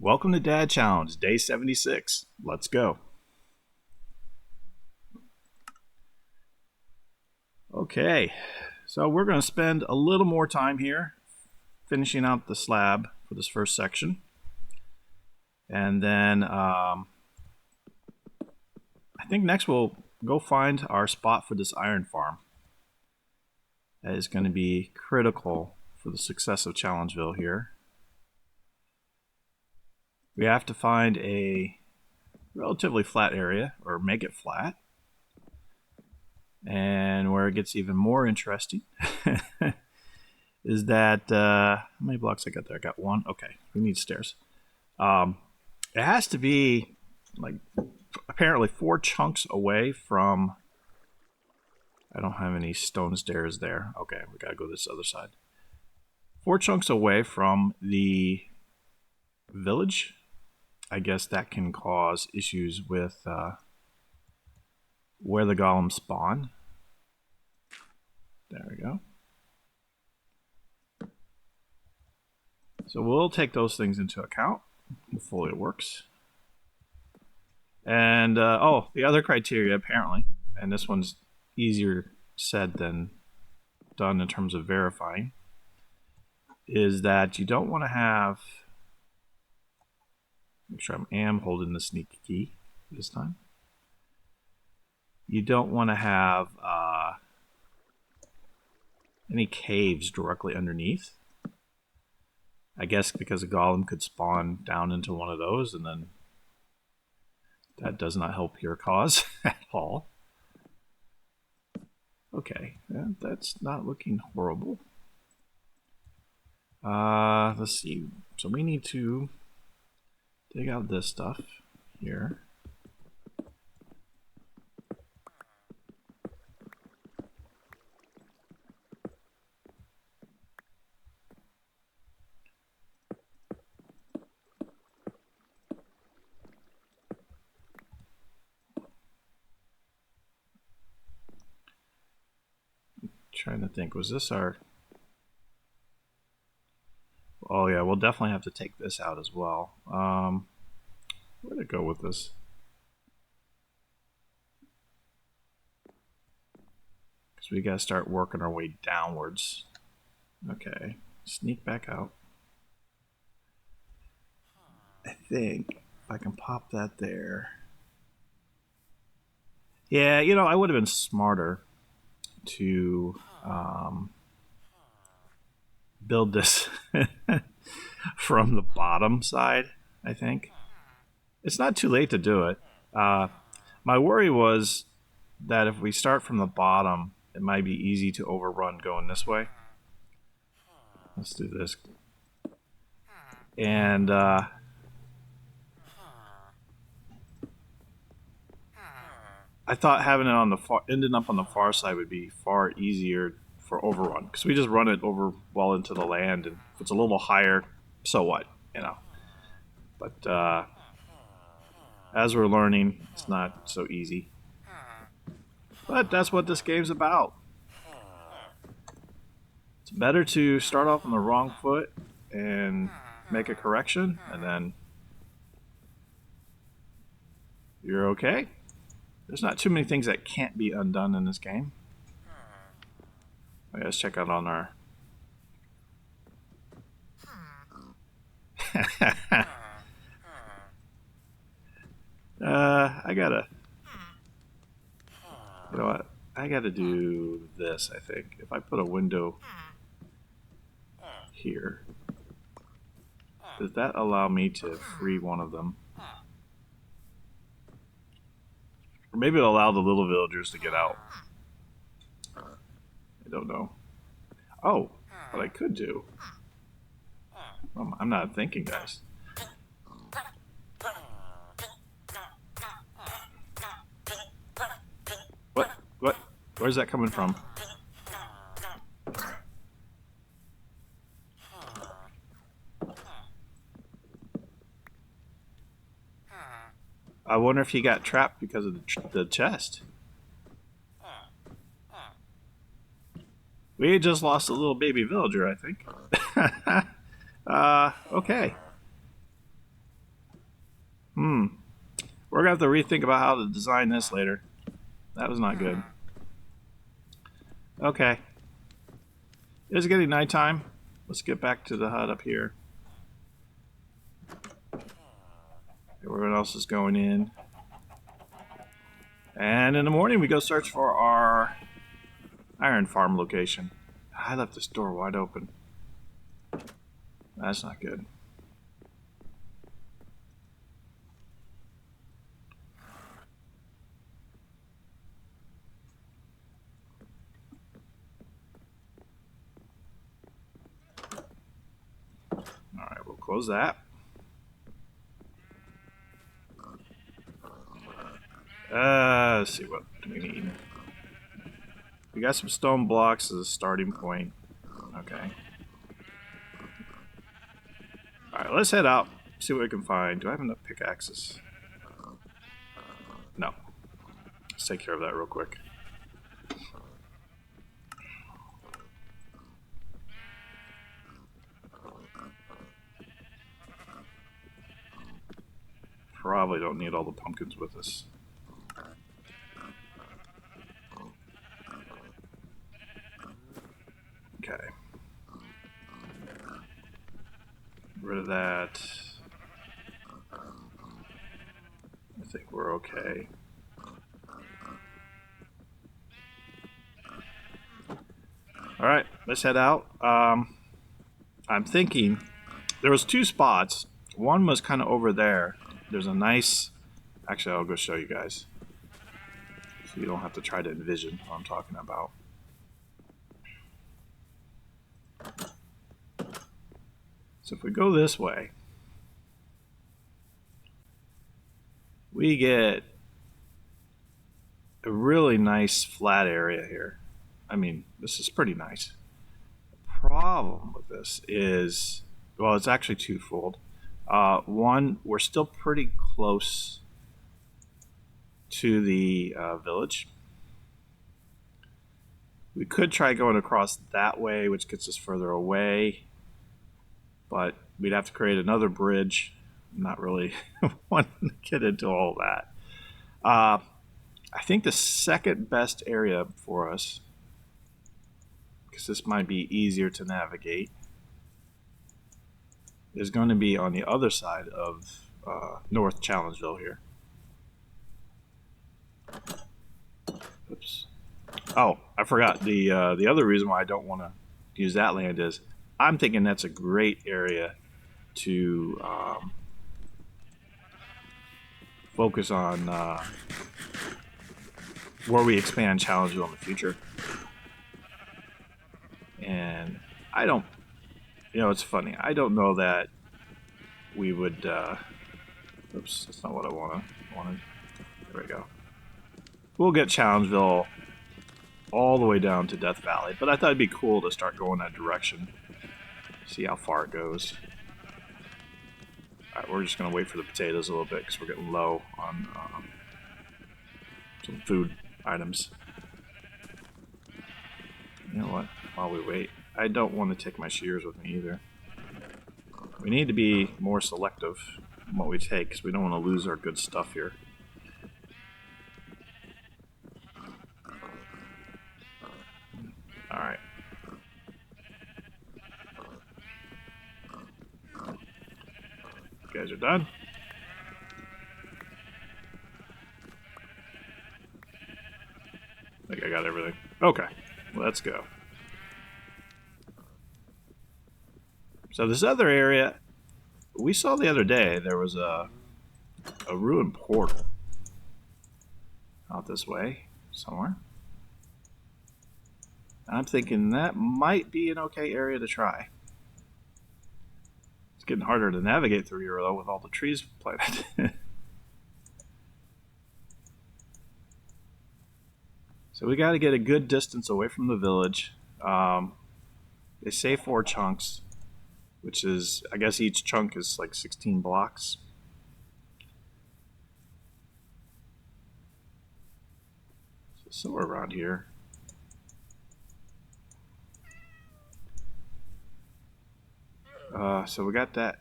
Welcome to Dad Challenge, day 76. Let's go. Okay, so we're going to spend a little more time here finishing out the slab for this first section. And then I think next we'll go find our spot for this iron farm. That is going to be critical for the success of Challengeville here. We have to find a relatively flat area, or make it flat. And where it gets even more interesting is that, how many blocks I got there? I got one. Okay, we need stairs. It has to be like apparently 4 chunks away from, I don't have any stone stairs there. Okay, we gotta go this other side. 4 chunks away from the village. I guess that can cause issues with where the golems spawn. There we go. So we'll take those things into account. Hopefully it works. And, oh, the other criteria apparently, and this one's easier said than done in terms of verifying, is that you don't want to have, make sure I am holding the sneaky key this time. You don't want to have any caves directly underneath. I guess because a golem could spawn down into one of those, and then that does not help your cause at all. Okay, that's not looking horrible. Let's see. So we need to dig out this stuff here. Trying to think, was this our... Oh yeah, we'll definitely have to take this out as well. Where'd it go with this? Because we gotta start working our way downwards. Okay, sneak back out. I think if I can pop that there. Yeah, you know, I would have been smarter to build this from the bottom side, I think. It's not too late to do it. My worry was that if we start from the bottom, it might be easy to overrun going this way. Let's do this. And I thought having it on the far, ending up on the far side would be far easier for overrun, because we just run it over well into the land, and if it's a little higher, so what, you know. But as we're learning, it's not so easy. But that's what this game's about. It's better to start off on the wrong foot and make a correction, and then you're okay. There's not too many things that can't be undone in this game. Let's check out on our... I gotta... You know what? I gotta do this, I think. If I put a window here, does that allow me to free one of them? Or maybe it'll allow the little villagers to get out. I don't know. Oh, what I could do. I'm not thinking, guys. What? What? Where's that coming from? I wonder if he got trapped because of the chest. We just lost a little baby villager, I think. Okay. Hmm. We're gonna have to rethink about how to design this later. That was not good. Okay. It's getting nighttime. Let's get back to the hut up here. Everyone else is going in. And in the morning, we go search for our iron farm location. I left this door wide open. That's not good. Alright, we'll close that. Let's see, what do we need? We got some stone blocks as a starting point. Okay. Alright, let's head out. See what we can find. Do I have enough pickaxes? No. Let's take care of that real quick. Probably don't need all the pumpkins with us. Okay. Get rid of that. I think we're okay. Alright, let's head out. I'm thinking there was two spots. One was kind of over there. There's a nice... Actually, I'll go show you guys. So you don't have to try to envision what I'm talking about. So if we go this way, we get a really nice flat area here. I mean, this is pretty nice. The problem with this is, well, it's actually twofold. One, we're still pretty close to the village. We could try going across that way, which gets us further away, but we'd have to create another bridge. I'm not really wanting to get into all that. I think the second best area for us, because this might be easier to navigate, is going to be on the other side of North Challengeville here. Oops. Oh, I forgot. The other reason why I don't want to use that land is I'm thinking that's a great area to focus on where we expand Challengeville in the future. And I don't, it's funny. I don't know that we would. Oops, that's not what I wanted. There we go. We'll get Challengeville all the way down to Death Valley, but I thought it'd be cool to start going that direction. See how far it goes. Alright, we're just going to wait for the potatoes a little bit because we're getting low on some food items. You know what? While we wait, I don't want to take my shears with me either. We need to be more selective in what we take because we don't want to lose our good stuff here. Alright. You guys are done? I think I got everything. Okay, let's go. So this other area, we saw the other day, there was a ruined portal out this way somewhere. I'm thinking that might be an okay area to try. It's getting harder to navigate through here, though, with all the trees planted. So we got to get a good distance away from the village. They say 4 chunks, which is, I guess each chunk is like 16 blocks. So somewhere around here. So we got that.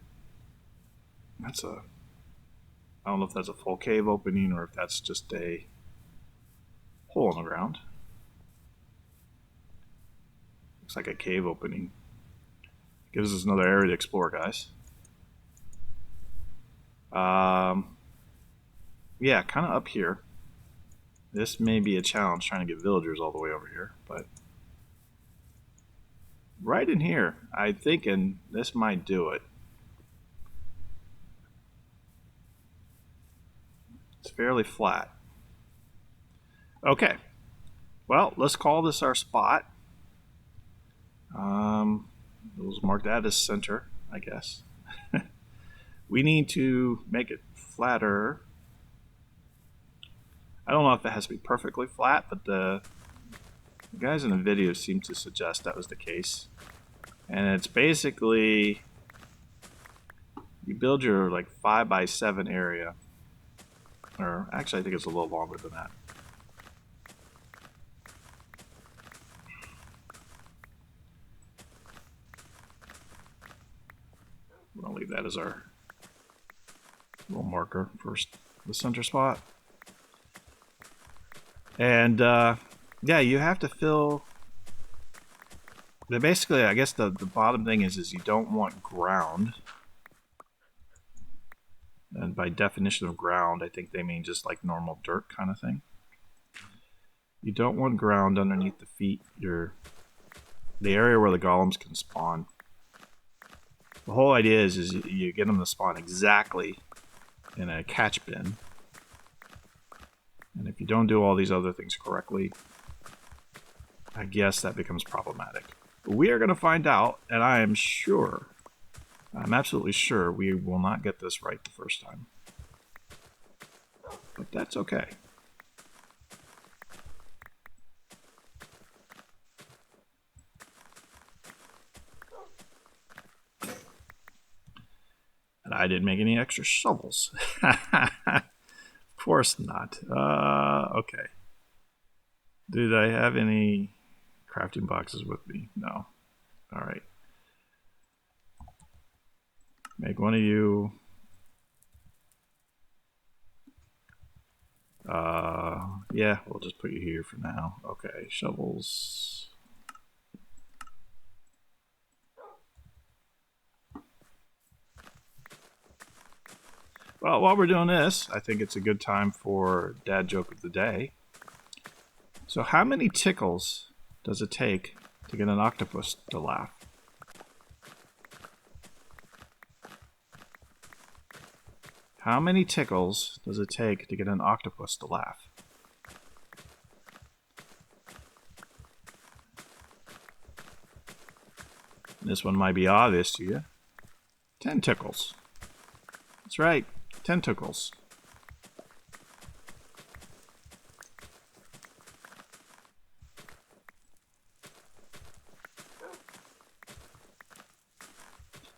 That's a I don't know if that's a full cave opening or if that's just a hole in the ground. Looks like a cave opening. Gives us another area to explore, guys. Yeah, kind of up here. This may be a challenge trying to get villagers all the way over here, but right in here, I'm thinking this might do it. It's fairly flat. Okay, well, let's call this our spot. We'll mark that as center, I guess. We need to make it flatter. I don't know if it has to be perfectly flat, but the guys in the video seem to suggest that was the case. And it's basically you build your like 5x7 area, or actually I think it's a little longer than that. We're gonna leave that as our little marker for the center spot. And yeah, you have to fill. Basically, I guess the bottom thing is you don't want ground. And by definition of ground, I think they mean just like normal dirt kind of thing. You don't want ground underneath the feet. The area where the golems can spawn. The whole idea is you get them to spawn exactly in a catch bin. And if you don't do all these other things correctly, I guess that becomes problematic. But we are going to find out, and I am sure, I'm absolutely sure we will not get this right the first time. But that's okay. And I didn't make any extra shovels. Of course not. Okay. Did I have any crafting boxes with me? No. All right. Make one of you. Yeah, we'll just put you here for now. Okay, shovels. Well, while we're doing this, I think it's a good time for dad joke of the day. So how many tickles does it take to get an octopus to laugh? How many tickles does it take to get an octopus to laugh? This one might be obvious to you. 10 tickles. That's right, 10 tickles.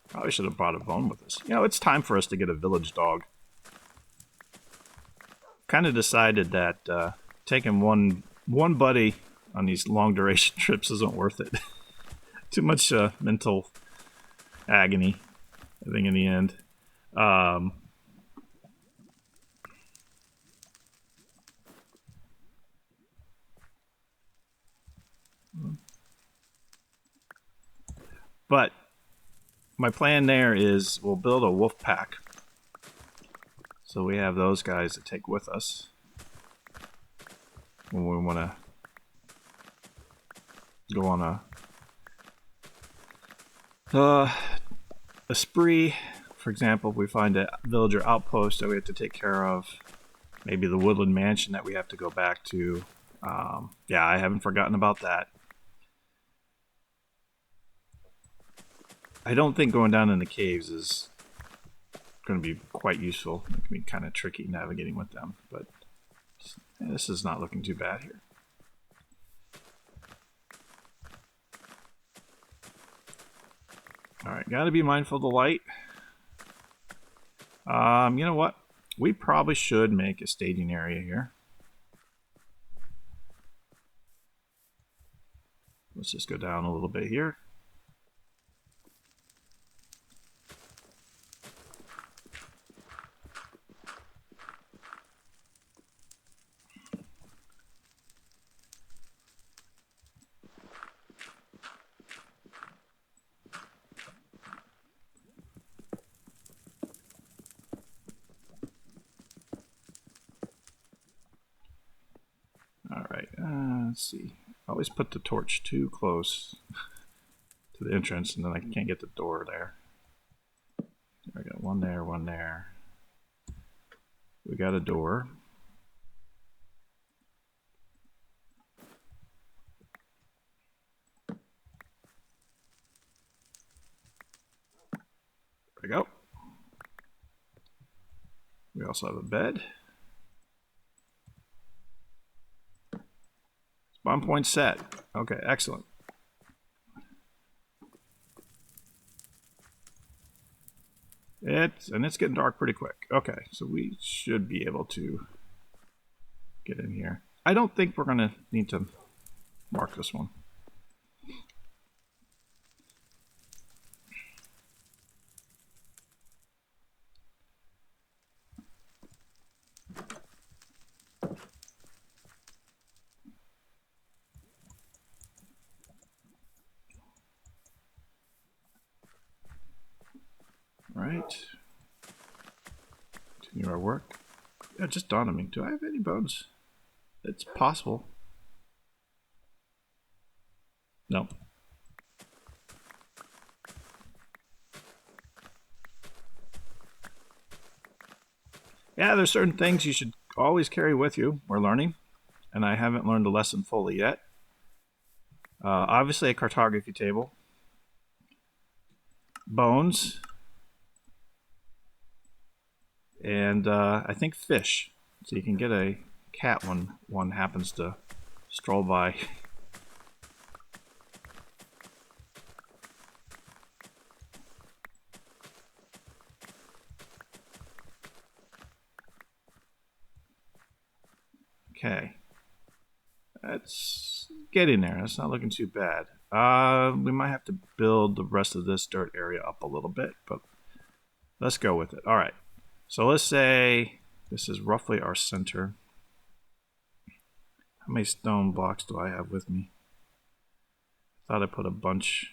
Probably should have brought a bone with us. You know, it's time for us to get a village dog. Kind of decided that taking one buddy on these long duration trips isn't worth it. Too much mental agony, I think, in the end. But my plan there is we'll build a wolf pack. So we have those guys to take with us when we want to go on a spree. For example, if we find a villager outpost that we have to take care of, maybe the woodland mansion that we have to go back to. Yeah, I haven't forgotten about that. I don't think going down in the caves is going to be quite useful. It can be kind of tricky navigating with them, but this is not looking too bad here. Alright, got to be mindful of the light. You know what? We probably should make a staging area here. Let's just go down a little bit here. let's see. I always put the torch too close to the entrance, and then I can't get the door there. There we go. One there, one there. We got a door. There we go. We also have a bed. Spawn point set. Okay, excellent. It's getting dark pretty quick. Okay, so we should be able to get in here. I don't think we're gonna need to mark this one. Right. Continue our work. Yeah, just dawned on me. Do I have any bones? It's possible. No. Yeah, there's certain things you should always carry with you. We're learning, and I haven't learned the lesson fully yet. Obviously, a cartography table. Bones. And I think fish. So you can get a cat when one happens to stroll by. Okay. That's getting there. That's not looking too bad. We might have to build the rest of this dirt area up a little bit, but let's go with it. All right. So let's say this is roughly our center. How many stone blocks do I have with me? Thought I put a bunch.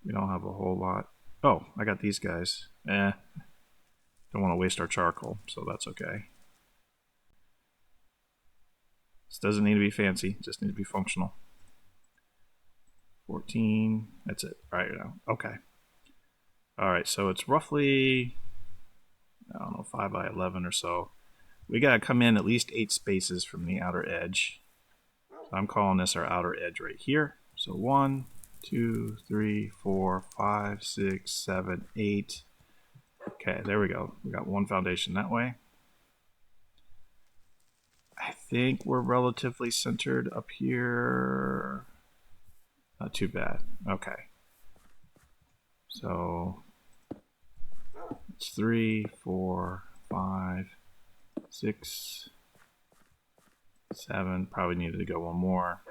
We don't have a whole lot. Oh, I got these guys. Don't want to waste our charcoal, so that's okay. This doesn't need to be fancy, just need to be functional. 14, that's it right now. Okay. All right, so it's roughly, I don't know, 5 by 11 or so. We got to come in at least 8 spaces from the outer edge. So I'm calling this our outer edge right here. So 1, 2, 3, 4, 5, 6, 7, 8. Okay, there we go. We got one foundation that way. I think we're relatively centered up here. Not too bad. Okay. So it's 3, 4, 5, 6, 7. Probably needed to go one more.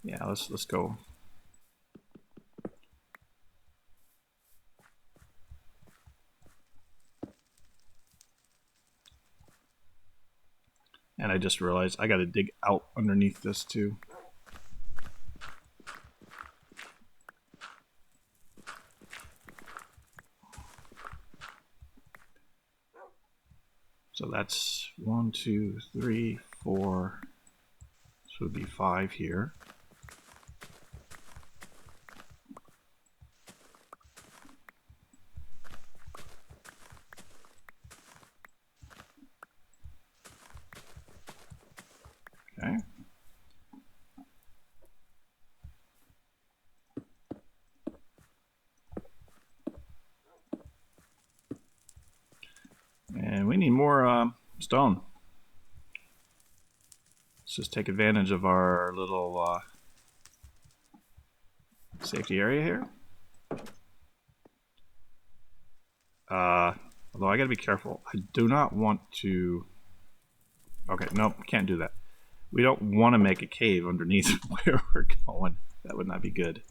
Yeah, let's go. And I just realized I got to dig out underneath this too. So that's 1, 2, 3, 4. This would be 5 here. Okay. And we need more stone. Let's just take advantage of our little safety area here. Although I gotta be careful. I do not want to... Okay, nope, can't do that. We don't want to make a cave underneath where we're going. That would not be good.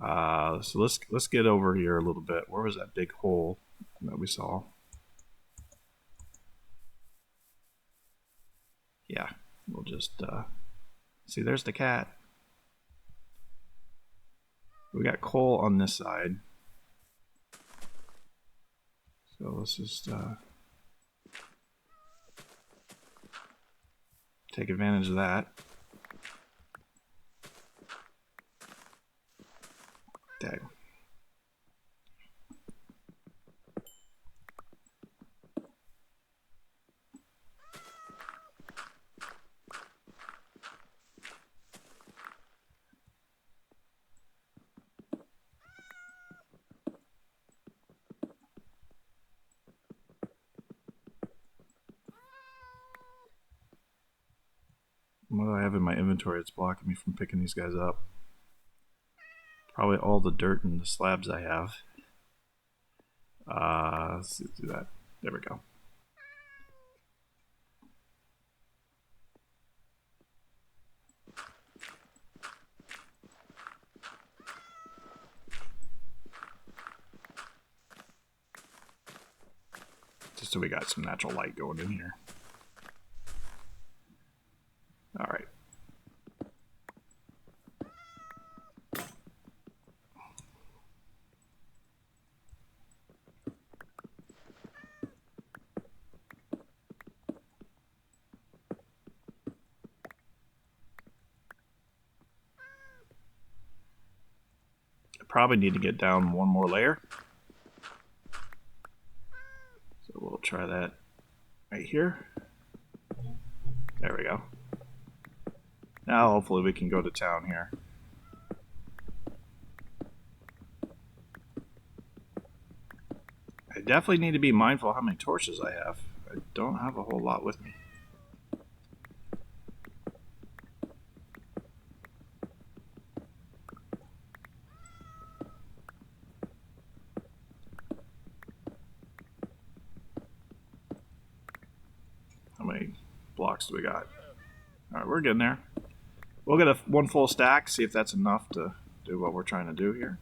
So let's get over here a little bit. Where was that big hole that we saw? Yeah, we'll just see. There's the cat. We got coal on this side, So let's just take advantage of that. Dang. What do I have in my inventory that's blocking me from picking these guys up? Probably all the dirt and the slabs I have. Let's do that. There we go. Just so we got some natural light going in here. All right. I probably need to get down one more layer. So we'll try that right here. There we go. Now hopefully we can go to town here. I definitely need to be mindful how many torches I have. I don't have a whole lot with me. How many blocks do we got? Alright, we're getting there. We'll get one full stack, see if that's enough to do what we're trying to do here.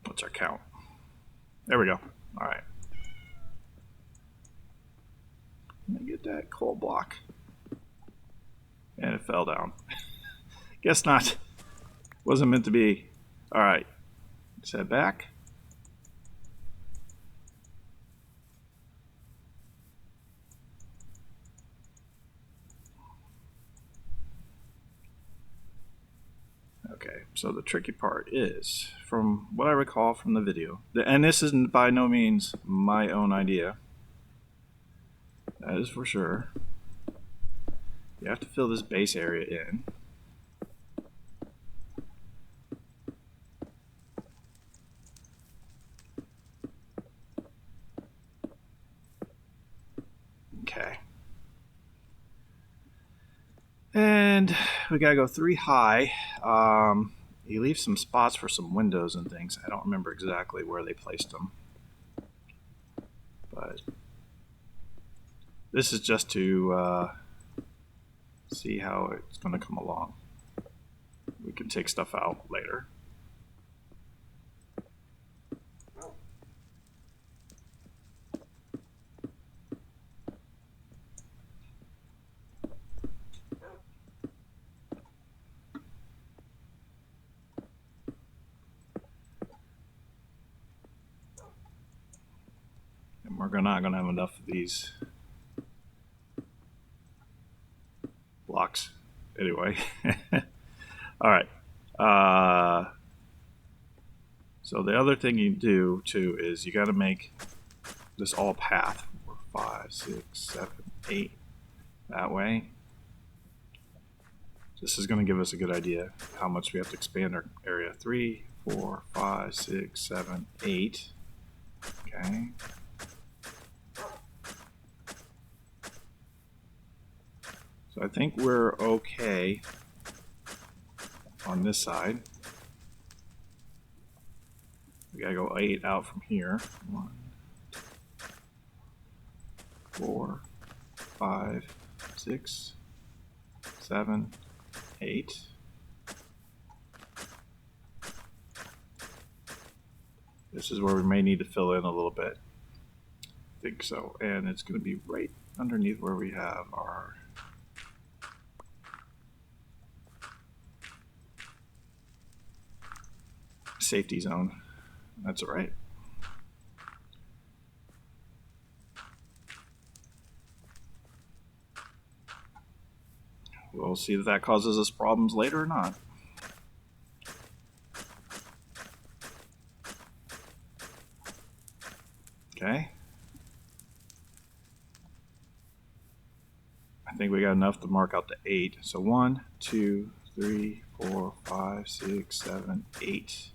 What's our count? There we go. Alright. Let me get that coal block. And it fell down. Guess not. Wasn't meant to be. Alright. Let's head back. Okay, so the tricky part is, from what I recall from the video, and this isn't by no means my own idea, that is for sure, you have to fill this base area in. Okay. And we gotta go 3 high. He leaves some spots for some windows and things. I don't remember exactly where they placed them. But this is just to see how it's going to come along. We can take stuff out later. And we're not going to have enough of these blocks anyway. All right. So the other thing you do too is you got to make this all path 4, 5, 6, 7, 8 that way. This is going to give us a good idea how much we have to expand our area. 3, 4, 5, 6, 7, 8. Okay. So I think we're okay on this side. We gotta go 8 out from here. 1, 4, 5, 6, 7, 8. This is where we may need to fill in a little bit. I think so. And it's going to be right underneath where we have our safety zone. That's all right. We'll see if that causes us problems later or not. Okay. I think we got enough to mark out the 8. So 1, 2, 3, 4, 5, 6, 7, 8.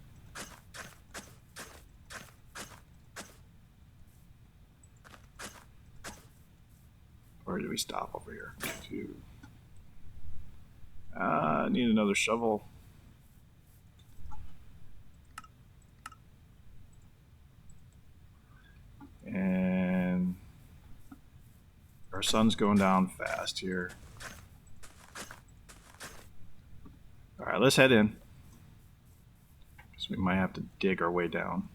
Where do we stop over here? 2. I need another shovel. And our sun's going down fast here. All right, let's head in. Because we might have to dig our way down.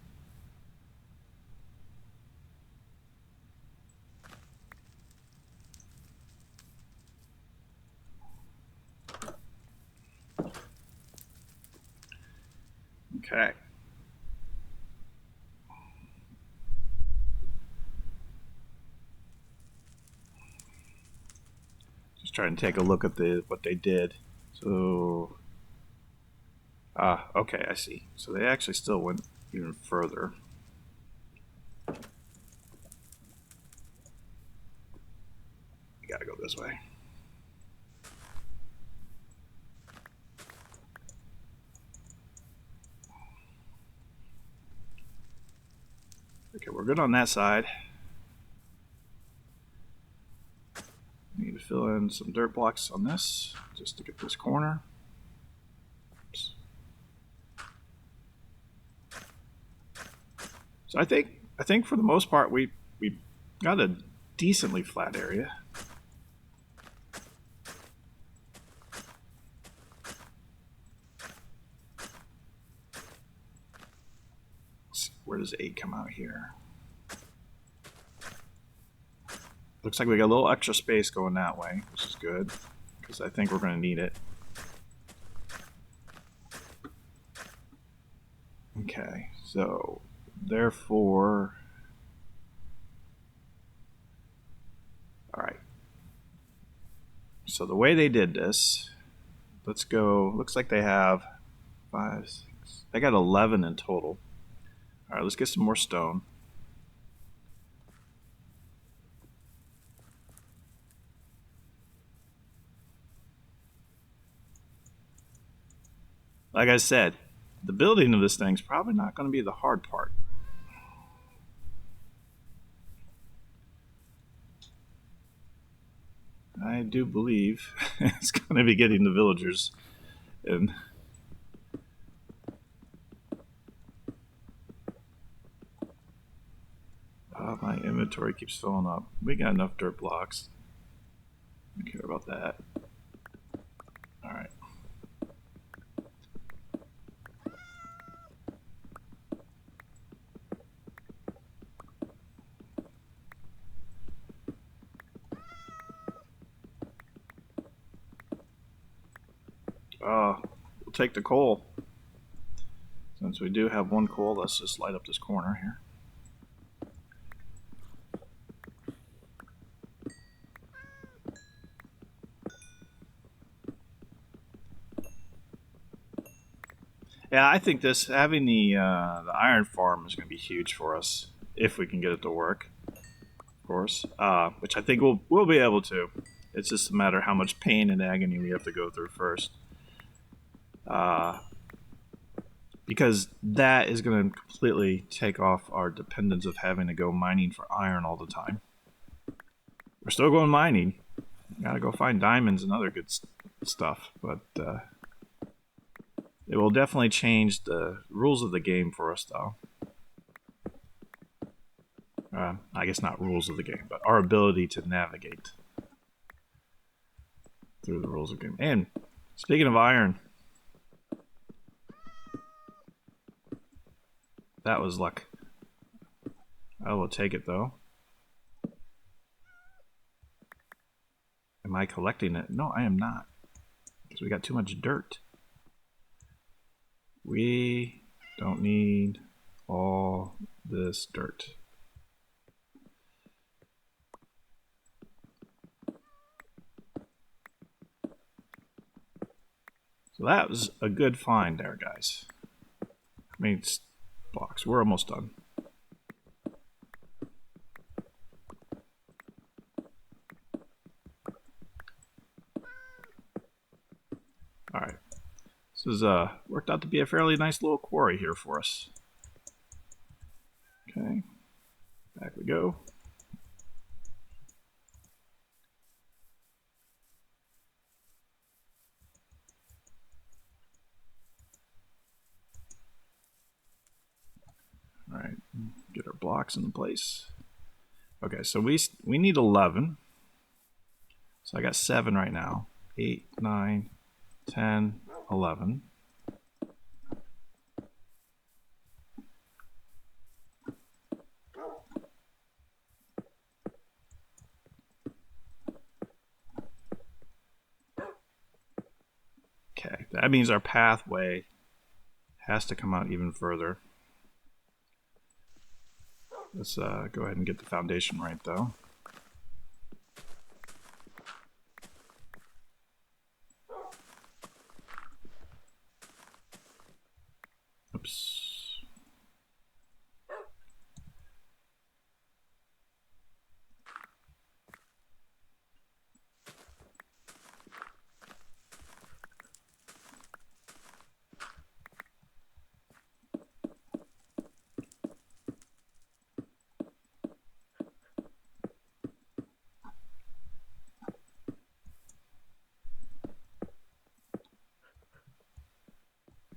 Okay. Just trying to take a look at what they did. So, okay, I see. So they actually still went even further. We gotta go this way. Okay, we're good on that side. Need to fill in some dirt blocks on this just to get this corner. Oops. So I think for the most part we got a decently flat area. Let's see, where does 8 come out here? Looks like we got a little extra space going that way, which is good, because I think we're going to need it. Okay, so therefore, all right. So the way they did this, let's go. Looks like they have 5, 6. They got 11 in total. All right, let's get some more stone. Like I said, the building of this thing's probably not going to be the hard part. I do believe it's going to be getting the villagers in. My inventory keeps filling up. We got enough dirt blocks. I don't care about that. All right. We'll take the coal. Since we do have one coal, let's just light up this corner here. Yeah, I think this having the iron farm is going to be huge for us if we can get it to work. Of course, which I think we'll be able to. It's just a matter of how much pain and agony we have to go through first. Because that is going to completely take off our dependence of having to go mining for iron all the time. We're still going mining. Gotta go find diamonds and other good stuff, but it will definitely change the rules of the game for us, though. I guess not rules of the game, but our ability to navigate through the rules of the game. And speaking of iron, that was luck. I will take it, though. Am I collecting it? No, I am not. Because we got too much dirt. We don't need all this dirt. So that was a good find there, guys. I mean, it's blocks. We're almost done. All right. This is worked out to be a fairly nice little quarry here for us. Okay. Back we go. All right, get our blocks in place. Okay, so we need 11. So I got 7 right now. 8, 9, 10, 11. Okay, that means our pathway has to come out even further. Let's go ahead and get the foundation right, though. Oops.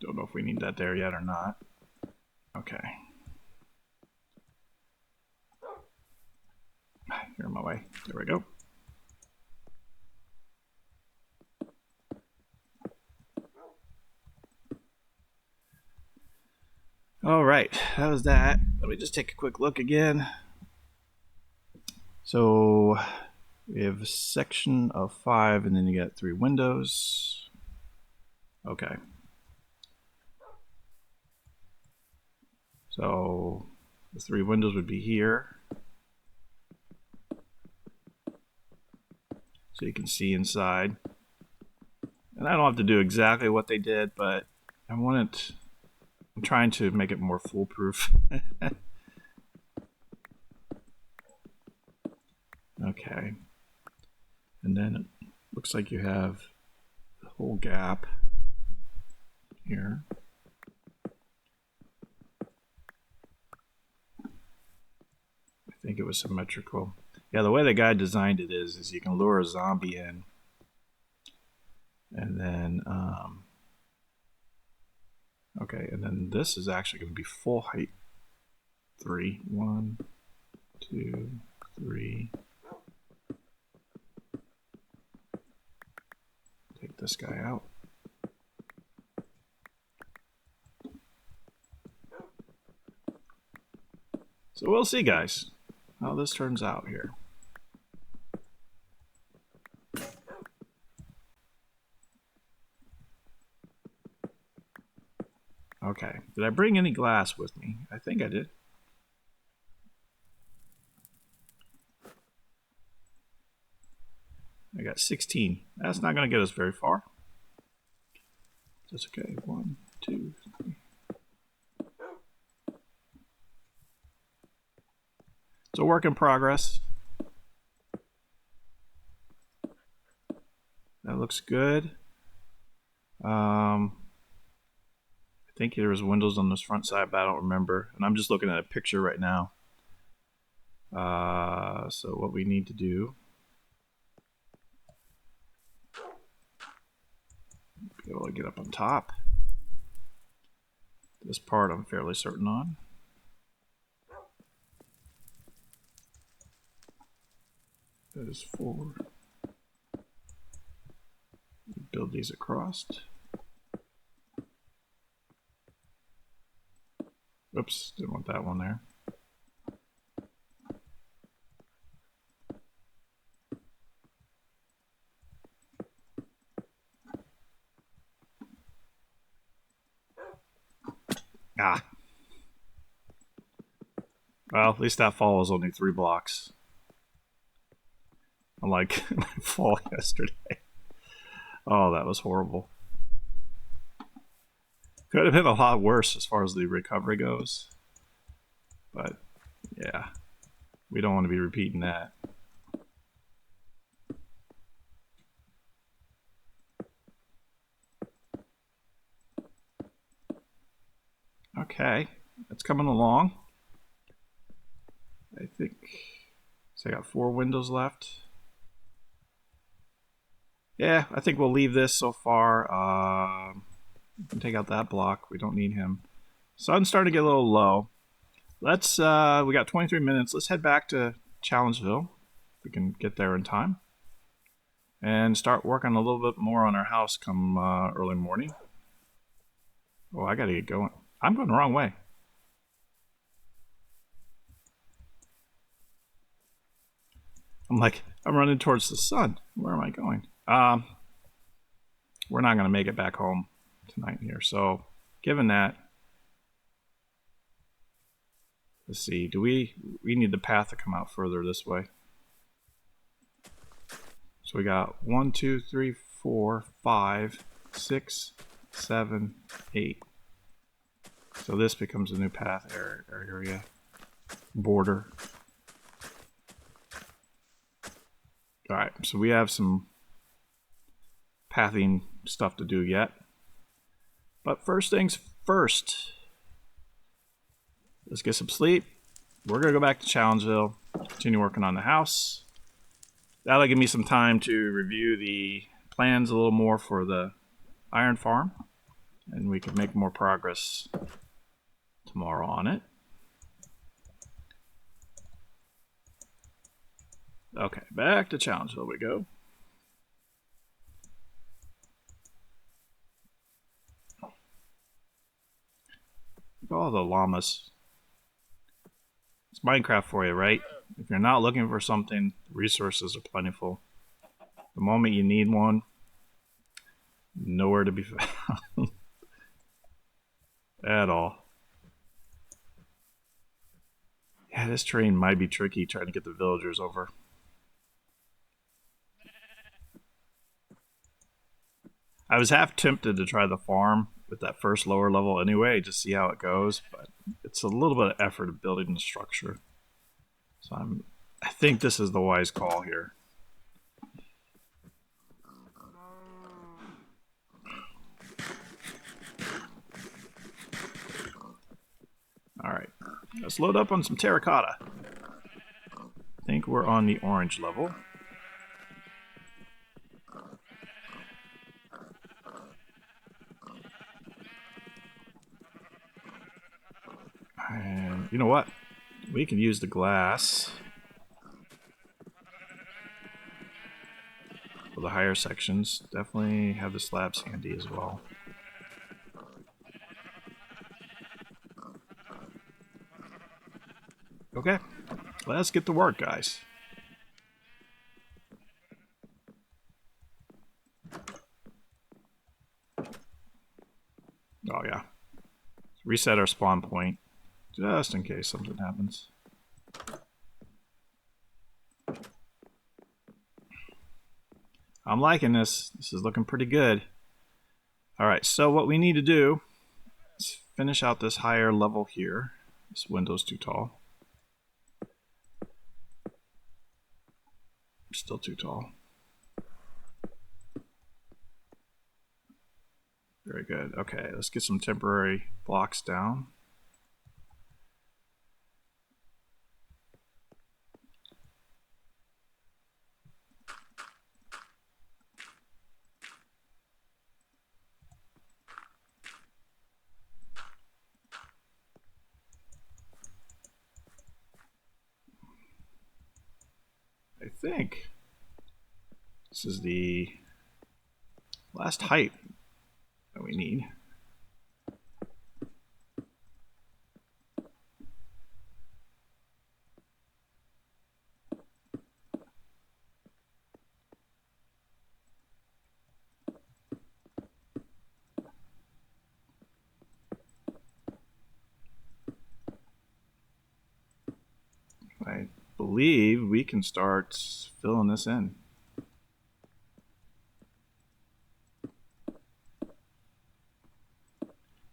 Don't know if we need that there yet or not. Okay. You're in my way. There we go. All right, that was that. Let me just take a quick look again. So we have a section of 5, and then you got 3 windows. Okay. So the 3 windows would be here. So you can see inside. And I don't have to do exactly what they did, but I'm trying to make it more foolproof. Okay. And then it looks like you have the whole gap here. I think it was symmetrical. Yeah, the way the guy designed it is you can lure a zombie in, and then okay, and then this is actually going to be full height. 3, 1, 2, 3. Take this guy out. So we'll see, guys, how this turns out here. Okay, did I bring any glass with me? I think I did. I got 16. That's not going to get us very far. That's okay. 1, 2, 3. It's a work in progress. That looks good. I think there was windows on this front side, but I don't remember. And I'm just looking at a picture right now. So what we need to do, be able to get up on top. This part I'm fairly certain on. That is 4. Build these across. Oops, didn't want that one there. Well, at least that fall was only 3 blocks. Unlike my fall yesterday. Oh, that was horrible. Could have been a lot worse as far as the recovery goes. But, yeah. We don't want to be repeating that. Okay. It's coming along. I think... So I got 4 windows left. Yeah, I think we'll leave this so far. Take out that block. We don't need him. Sun's starting to get a little low. Let's, we got 23 minutes. Let's head back to Challengeville. We can get there in time. And start working a little bit more on our house come early morning. Oh, I gotta get going. I'm going the wrong way. I'm running towards the sun. Where am I going? We're not going to make it back home tonight here. So, given that, let's see. Do we need the path to come out further this way? So we got 1, 2, 3, 4, 5, 6, 7, 8. So this becomes a new path area border. All right, so we have some pathing stuff to do yet. But first things first, let's get some sleep. We're going to go back to Challengeville, continue working on the house. That'll give me some time to review the plans a little more for the iron farm, and we can make more progress tomorrow on it. Okay, back to Challengeville we go. Look at all the llamas. It's Minecraft for you, right? If you're not looking for something, resources are plentiful. The moment you need one, nowhere to be found at all. Yeah, this terrain might be tricky trying to get the villagers over. I was half tempted to try the farm with that first lower level anyway, just see how it goes, but it's a little bit of effort of building the structure. So I think this is the wise call here. Alright, let's load up on some terracotta. I think we're on the orange level. And you know what? We can use the glass for the higher sections. Definitely have the slabs handy as well. Okay, let's get to work, guys. Oh yeah. Let's reset our spawn point, just in case something happens. I'm liking this. This is looking pretty good. Alright, so what we need to do is finish out this higher level here. This window's too tall. Still too tall. Very good. Okay, let's get some temporary blocks down. I think this is the last height that we need. I believe we can start filling this in.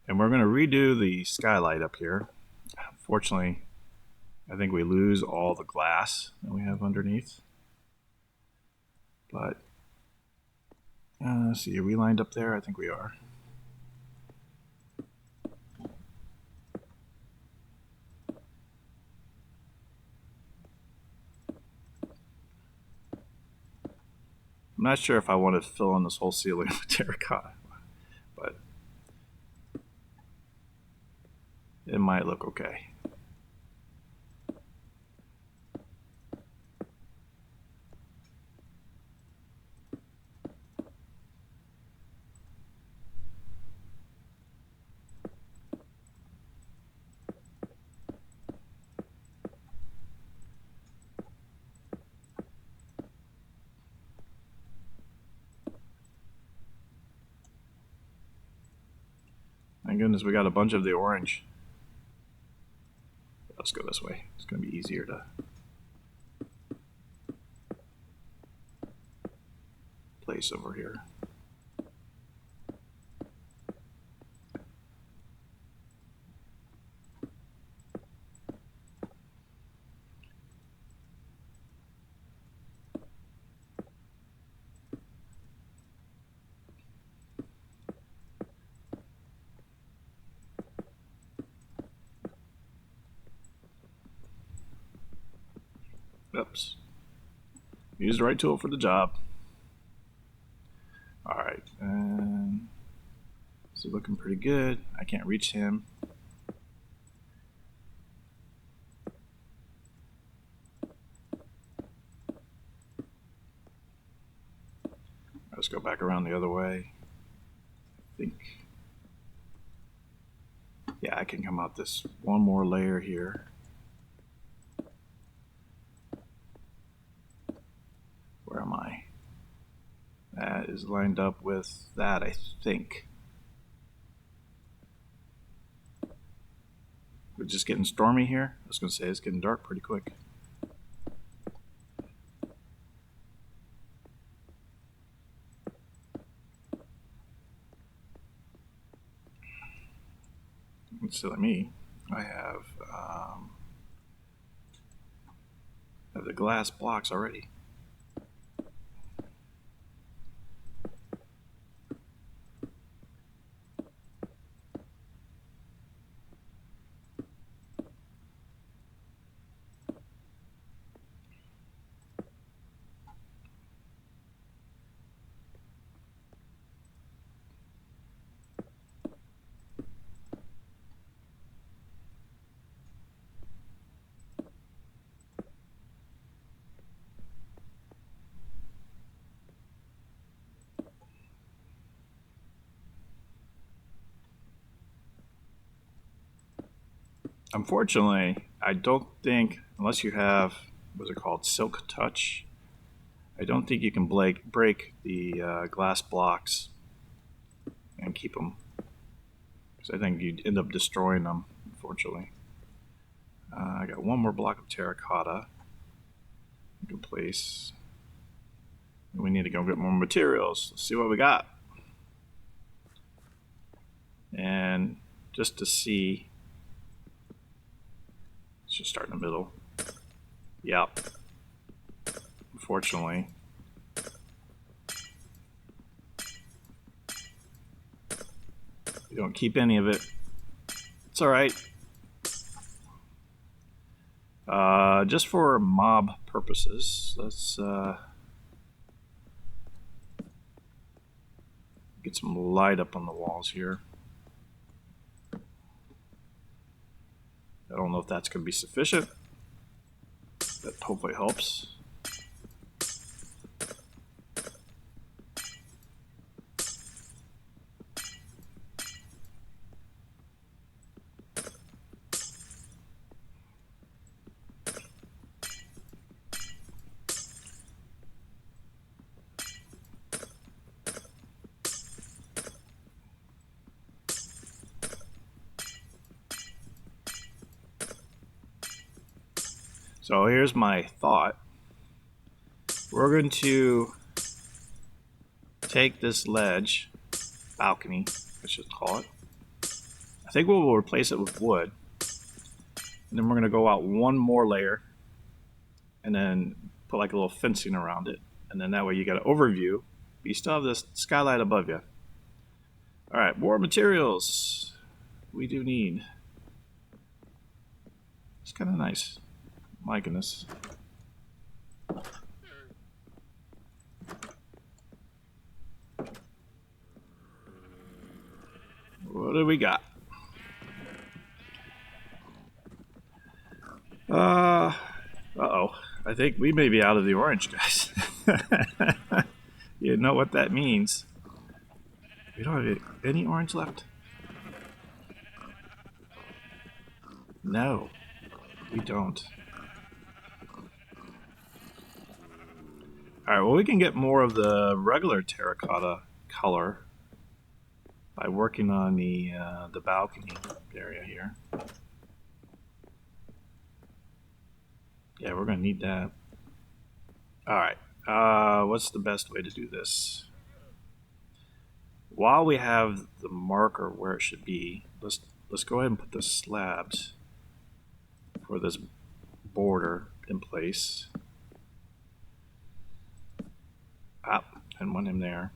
And we're going to redo the skylight up here. Unfortunately, I think we lose all the glass that we have underneath. But, let's see, are we lined up there? I think we are. I'm not sure if I want to fill in this whole ceiling with terracotta, but it might look okay. My goodness, we got a bunch of the orange. Let's go this way. It's going to be easier to place over here. Oops. Use the right tool for the job. Alright, and this is looking pretty good. I can't reach him. Let's go back around the other way. I think, yeah, I can come out this one more layer here. Where am I? That is lined up with that, I think. We're just getting stormy here. I was going to say it's getting dark pretty quick. Silly me. I have the glass blocks already. Unfortunately, I don't think, unless you have, what's it called, Silk Touch, I don't think you can break the glass blocks and keep them. Because I think you'd end up destroying them, unfortunately. I got one more block of terracotta. We can place. We need to go get more materials. Let's see what we got. And just to see, let's just start in the middle. Yep. Unfortunately. You don't keep any of it. It's alright. Just for mob purposes, let's get some light up on the walls here. I don't know if that's going to be sufficient. That hopefully helps. So here's my thought. We're going to take this ledge, balcony, I should call it. I think we'll replace it with wood. And then we're going to go out one more layer and then put like a little fencing around it. And then that way you got an overview, but you still have this skylight above you. All right, more materials we do need. It's kind of nice. My goodness. What do we got? Uh-oh. I think we may be out of the orange, guys. You know what that means. We don't have any orange left? No, we don't. Alright, well we can get more of the regular terracotta color by working on the balcony area here. Yeah, we're gonna need that. Alright, what's the best way to do this? While we have the marker where it should be, let's go ahead and put the slabs for this border in place. And one in there.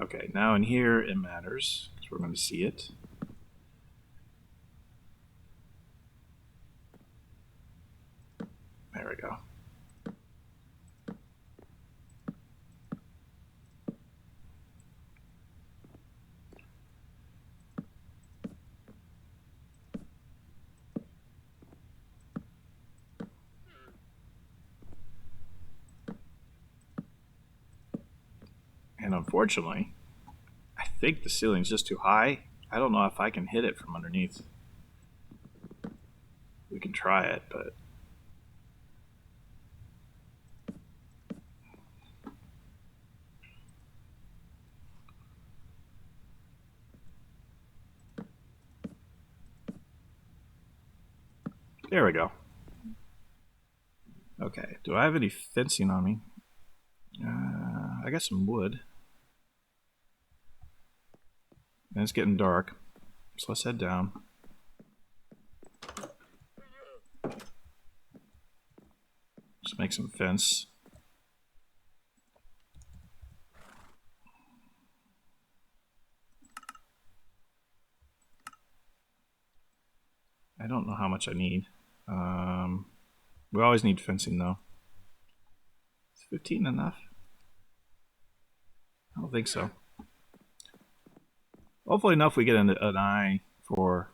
Okay, now in here it matters because we're going to see it. There we go. And unfortunately, I think the ceiling's just too high. I don't know if I can hit it from underneath. We can try it, but... There we go. Okay, do I have any fencing on me? I got some wood. And it's getting dark, so let's head down. Just make some fence. I don't know how much I need. We always need fencing though. Is 15 enough? I don't think so. Hopefully enough we get an eye for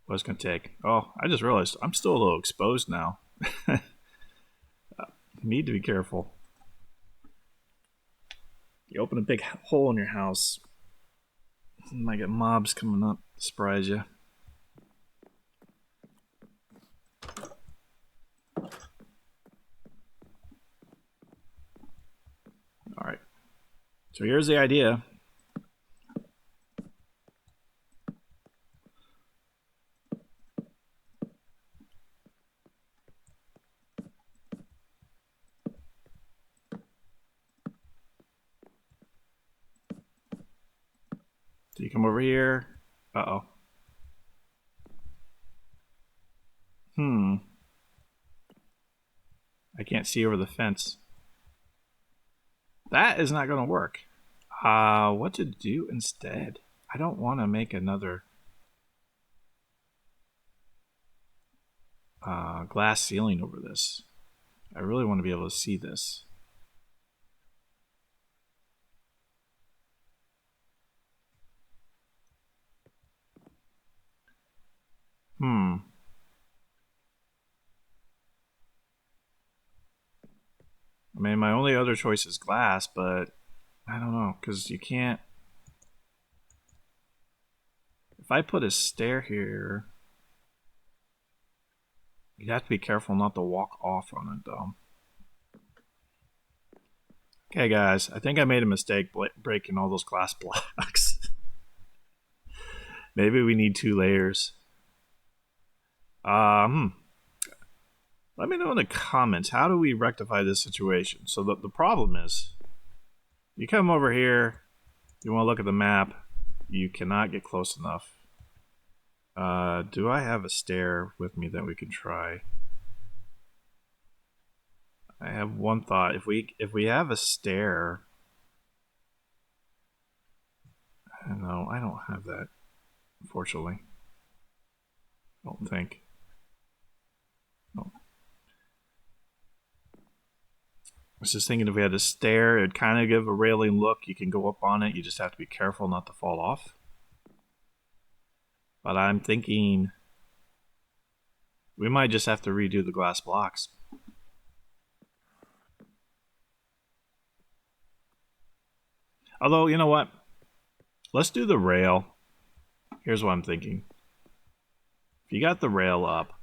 what it's going to take. Oh, I just realized I'm still a little exposed now. Need to be careful. You open a big hole in your house, you might get mobs coming up to surprise you. Alright. So here's the idea. So you come over here. Uh-oh. I can't see over the fence. That is not going to work. What to do instead? I don't want to make another glass ceiling over this. I really want to be able to see this. I mean, my only other choice is glass, but I don't know, because you can't... If I put a stair here... You have to be careful not to walk off on it, though. Okay, guys, I think I made a mistake breaking all those glass blocks. Maybe we need 2 layers. Let me know in the comments, how do we rectify this situation? So the problem is, you come over here, you want to look at the map, you cannot get close enough. Do I have a stair with me that we can try? I have one thought. If we have a stair, no, I don't have that. Unfortunately, I don't think. No. I was just thinking if we had a stair, it'd kind of give a railing look. You can go up on it. You just have to be careful not to fall off. But I'm thinking we might just have to redo the glass blocks. Although, you know what? Let's do the rail. Here's what I'm thinking. If you got the rail up,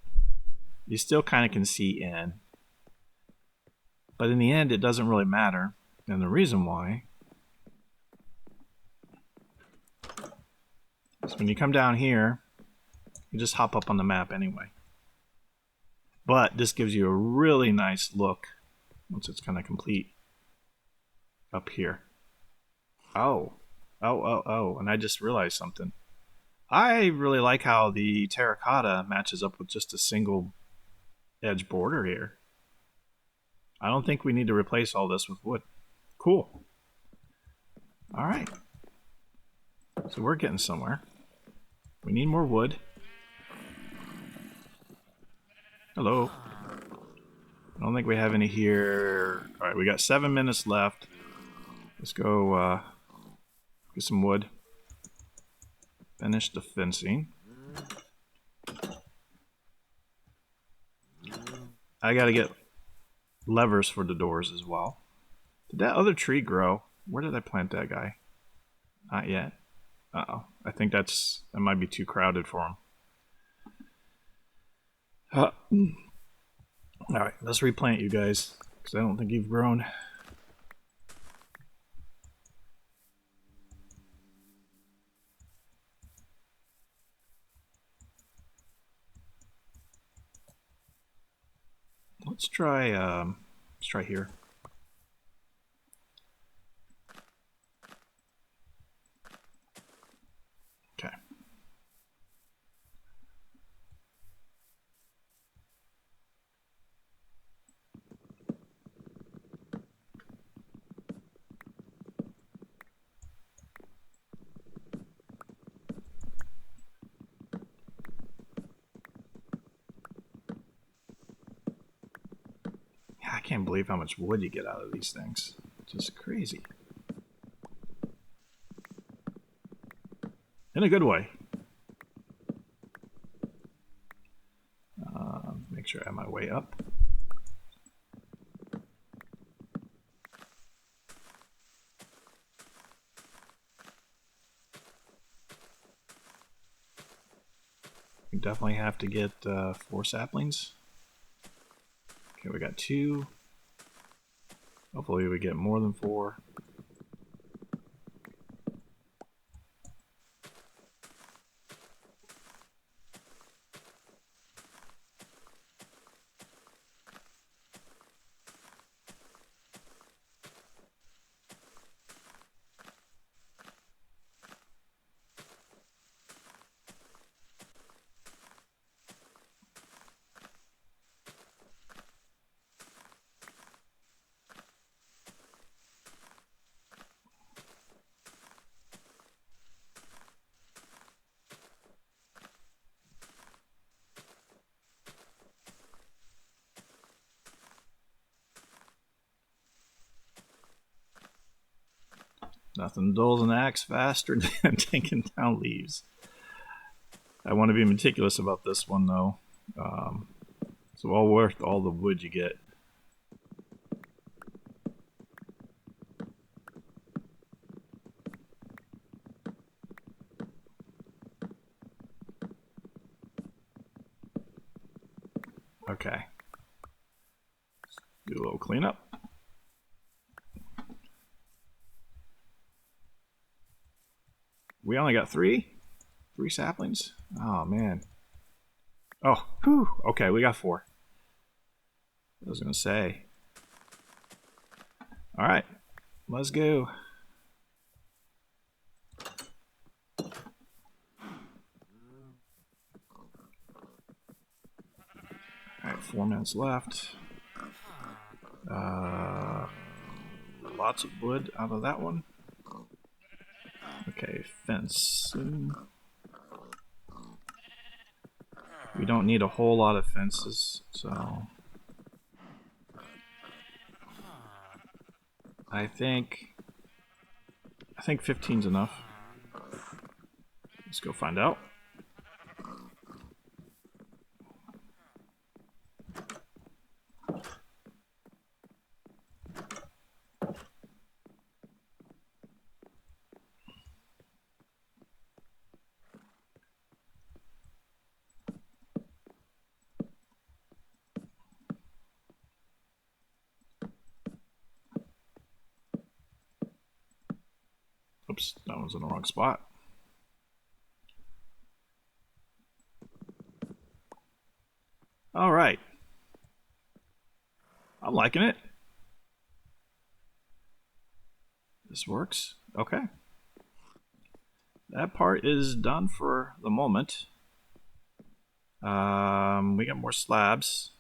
you still kind of can see in. But in the end, it doesn't really matter. And the reason why is when you come down here, you just hop up on the map anyway. But this gives you a really nice look once it's kind of complete up here. Oh. And I just realized something. I really like how the terracotta matches up with just a single edge border here. I don't think we need to replace all this with wood. Cool. All right. So we're getting somewhere. We need more wood. Hello. I don't think we have any here. All right, we got 7 minutes left. Let's go get some wood. Finish the fencing. I gotta get levers for the doors as well. Did that other tree grow? Where did I plant that guy? Not yet. Uh-oh. I think that might be too crowded for him. Alright, let's replant you guys, because I don't think you've grown. Let's try here. Okay. I can't believe how much wood you get out of these things. It's just crazy. In a good way. Make sure I have my way up. We definitely have to get 4 saplings. Okay, we got 2. Hopefully we get more than 4. Nothing dulls an axe faster than taking down leaves. I want to be meticulous about this one though. It's well worth all the wood you get. Okay. Do a little cleanup. We only got 3 saplings. Oh man. Oh, whew. Okay, we got 4. I was gonna say. All right, let's go. All right, 4 minutes left. Lots of wood out of that one. Okay, fence. We don't need a whole lot of fences, so I think 15's enough. Let's go find out. Oops, that was in the wrong spot. All right. I'm liking it. This works. Okay. That part is done for the moment. We got more slabs.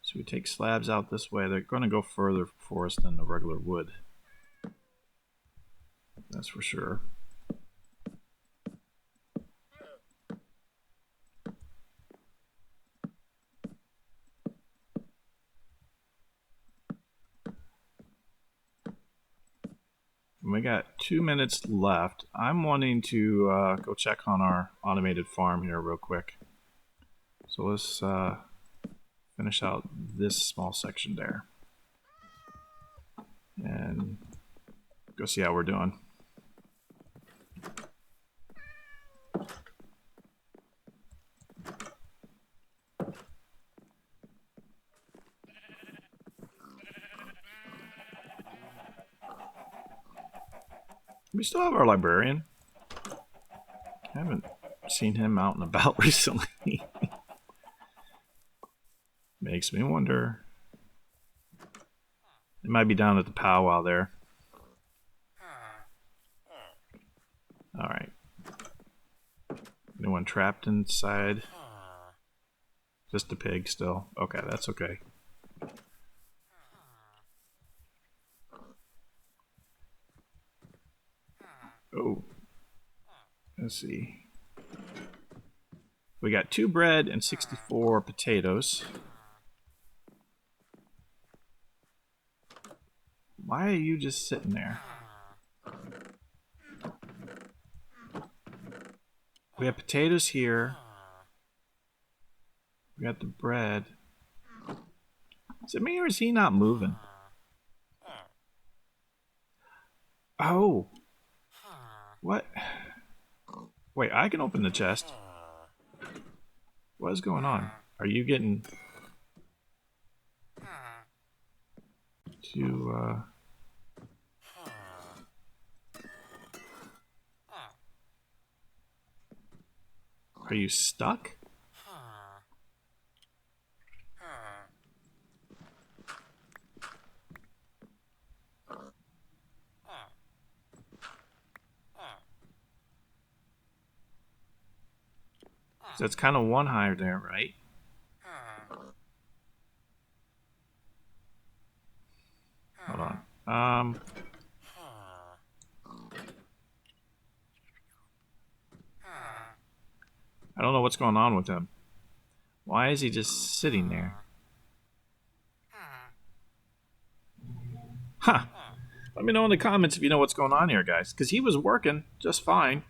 So we take slabs out this way. They're going to go further for us than the regular wood. That's for sure. We got 2 minutes left. I'm wanting to go check on our automated farm here real quick. So let's finish out this small section there and go see how we're doing. We still have our librarian. I haven't seen him out and about recently. Makes me wonder. He might be down at the powwow there. Alright. Anyone trapped inside? Just a pig still. Okay, that's okay. Oh. Let's see. We got 2 bread and 64 potatoes. Why are you just sitting there? We have potatoes here. We got the bread. Is it me or is he not moving? Oh. What? Wait, I can open the chest. What is going on? Are you getting to are you stuck? So it's kind of one higher there, right? Hold on. I don't know what's going on with him. Why is he just sitting there? Huh. Let me know in the comments if you know what's going on here, guys. Because he was working just fine.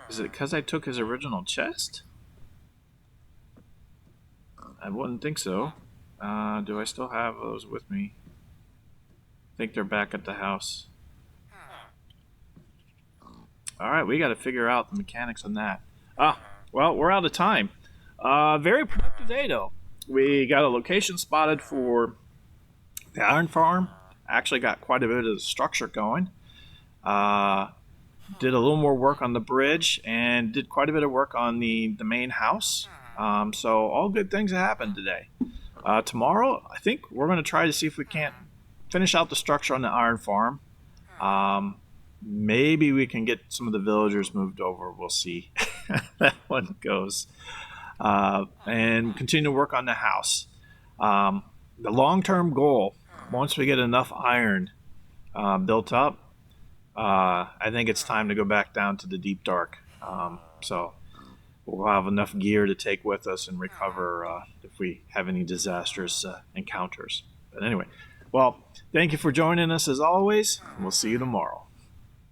Is it because I took his original chest? I wouldn't think so. Do I still have those with me? I think they're back at the house. Alright, we got to figure out the mechanics on that. Well, we're out of time. Very productive day, though. We got a location spotted for the iron farm. Actually got quite a bit of the structure going. Did a little more work on the bridge and did quite a bit of work on the main house. So all good things have happened today. Tomorrow, I think we're going to try to see if we can't finish out the structure on the iron farm. Maybe we can get some of the villagers moved over. We'll see how that one goes. And continue to work on the house. The long-term goal, once we get enough iron built up, I think it's time to go back down to the deep dark. So we'll have enough gear to take with us and recover if we have any disastrous encounters. But anyway, well, thank you for joining us as always. We'll see you tomorrow.